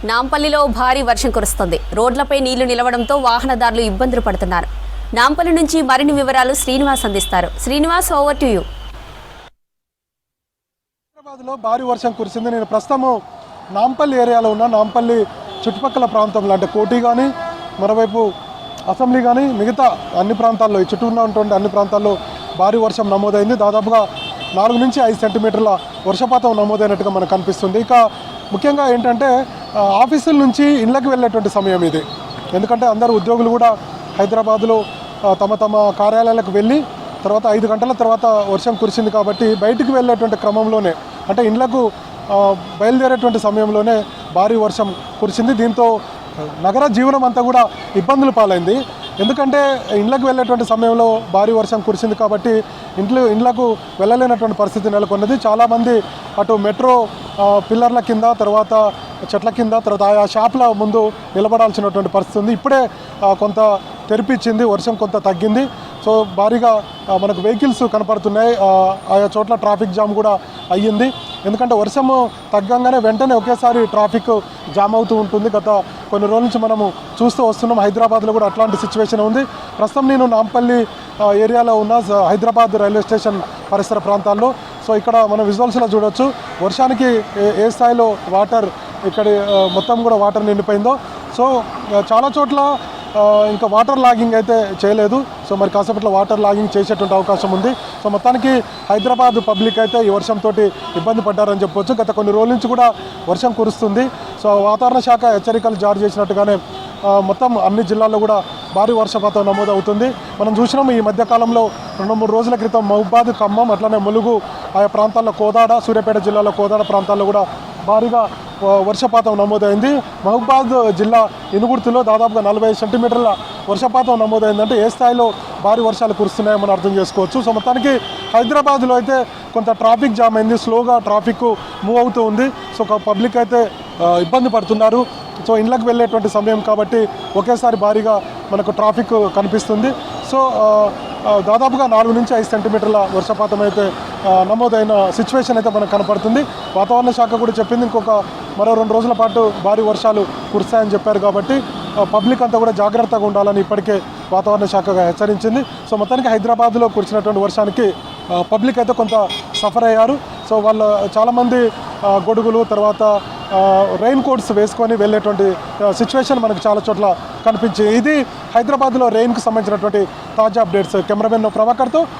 నాంపల్లిలో భారీ వర్షం కురుస్తుంది. రోడ్లపై నీళ్లు నిలవడంతో వాహనదారులు ఇబ్బందులు పడుతున్నారు. నాంపల్లి నుంచి మరిన్ని వివరాలు శ్రీనివాస్ అందిస్తారు. Srinivas, over to you. హైదరాబాద్లో భారీ వర్షం కురిసింది. నేను ప్రస్తుతం నాంపల్లి ఏరియాలో ఉన్న నాంపల్లి చుట్టుపక్కల ప్రాంతంలో అంటే కోటి కానీ మరోవైపు అసెంబ్లీ కానీ మిగతా అన్ని ప్రాంతాల్లో ఈ చుట్టూ ఉన్నటువంటి అన్ని ప్రాంతాల్లో భారీ వర్షం నమోదైంది. దాదాపుగా 4 నుంచి 5 సెంటీమీటర్ల వర్షపాతం నమోదైనట్టుగా మనకు కనిపిస్తుంది. ఇక ముఖ్యంగా ఏంటంటే ఆఫీసుల నుంచి ఇళ్ళకి వెళ్ళేటువంటి సమయం ఇది. ఎందుకంటే అందరూ ఉద్యోగులు కూడా హైదరాబాద్లో తమ తమ కార్యాలయాలకు వెళ్ళి తర్వాత 5 గంటల తర్వాత వర్షం కురిసింది కాబట్టి బయటికి వెళ్ళేటువంటి క్రమంలోనే అంటే ఇళ్లకు బయలుదేరేటువంటి సమయంలోనే భారీ వర్షం కురిసింది. దీంతో నగర జీవనం అంతా కూడా ఇబ్బందులు పాలైంది. ఎందుకంటే ఇళ్ళకు వెళ్ళేటువంటి సమయంలో భారీ వర్షం కురిసింది కాబట్టి ఇళ్లకు వెళ్ళలేనటువంటి పరిస్థితి నెలకొన్నది. చాలామంది అటు మెట్రో పిల్లర్ల కింద తర్వాత చెట్ల కింద తర్వాత ఆయా షాపుల ముందు నిలబడాల్సినటువంటి పరిస్థితి ఉంది. ఇప్పుడే కొంత తెరిపించింది, వర్షం కొంత తగ్గింది. సో భారీగా మనకు వెహికల్స్ కనపడుతున్నాయి. ఆయా చోట్ల ట్రాఫిక్ జామ్ కూడా అయ్యింది. ఎందుకంటే వర్షము తగ్గంగానే వెంటనే ఒకేసారి ట్రాఫిక్ జామ్ అవుతూ ఉంటుంది. గత కొన్ని రోజుల నుంచి మనము చూస్తూ వస్తున్నాం. హైదరాబాద్లో కూడా అట్లాంటి సిచ్యువేషన్ ఉంది. ప్రస్తుతం నేను నాంపల్లి ఏరియాలో ఉన్న హైదరాబాద్ రైల్వే స్టేషన్ పరిసర ప్రాంతాల్లో. సో ఇక్కడ మనం విజువల్స్లో చూడొచ్చు వర్షానికి ఏ స్థాయిలో వాటర్ ఇక్కడ మొత్తం కూడా వాటర్ నిండిపోయిందో. సో చాలా చోట్ల ఇంకా వాటర్ లాగింగ్ అయితే చేయలేదు. సో మరి కాసేపట్లో వాటర్ లాగింగ్ చేసేటువంటి అవకాశం ఉంది. సో మొత్తానికి హైదరాబాద్ పబ్లిక్ అయితే ఈ వర్షంతో ఇబ్బంది పడ్డారని చెప్పవచ్చు. గత కొన్ని రోజుల నుంచి కూడా వర్షం కురుస్తుంది. సో వాతావరణ శాఖ హెచ్చరికలు జారీ చేసినట్టుగానే మొత్తం అన్ని జిల్లాల్లో కూడా భారీ వర్షపాతం నమోదవుతుంది. మనం చూసినాం ఈ మధ్యకాలంలో 2-3 రోజుల క్రితం మహబూబాద్, ఖమ్మం అట్లనే ములుగు ఆయా ప్రాంతాల్లో కోదాడ, సూర్యాపేట జిల్లాలో కోదాడ ప్రాంతాల్లో కూడా భారీగా వర్షపాతం నమోదైంది. మహబూబాద్ జిల్లా ఇనుగుర్తిలో దాదాపుగా 40 సెంటీమీటర్ల వర్షపాతం నమోదైందంటే ఏ స్థాయిలో భారీ వర్షాలు కురుస్తున్నాయో మనం అర్థం చేసుకోవచ్చు. సో మొత్తానికి హైదరాబాద్లో అయితే కొంత ట్రాఫిక్ జామ్ అయింది, స్లోగా ట్రాఫిక్ మూవ్ అవుతూ ఉంది. సో పబ్లిక్ అయితే ఇబ్బంది పడుతున్నారు. సో ఇళ్ళకి వెళ్ళేటువంటి సమయం కాబట్టి ఒకేసారి భారీగా మనకు ట్రాఫిక్ కనిపిస్తుంది. సో దాదాపుగా 4 నుంచి 5 సెంటీమీటర్ల వర్షపాతం అయితే నమోదైన సిచ్యువేషన్ అయితే మనకు కనపడుతుంది. వాతావరణ శాఖ కూడా చెప్పింది మరో 2 రోజుల పాటు భారీ వర్షాలు కురుస్తాయని చెప్పారు. కాబట్టి పబ్లిక్ అంతా కూడా జాగ్రత్తగా ఉండాలని ఇప్పటికే వాతావరణ శాఖ హెచ్చరించింది. సో మొత్తానికి హైదరాబాద్లో కురిసినటువంటి వర్షానికి పబ్లిక్ అయితే కొంత సఫర్ అయ్యారు. సో వాళ్ళు చాలామంది గొడుగులు తర్వాత రెయిన్ కోట్స్ వేసుకొని వెళ్ళేటువంటి సిచ్యువేషన్ మనకు చాలా చోట్ల కనిపించింది. ఇది హైదరాబాద్లో రెయిన్కి సంబంధించినటువంటి తాజా అప్డేట్స్. కెమెరామెన్ ప్రభాకర్తో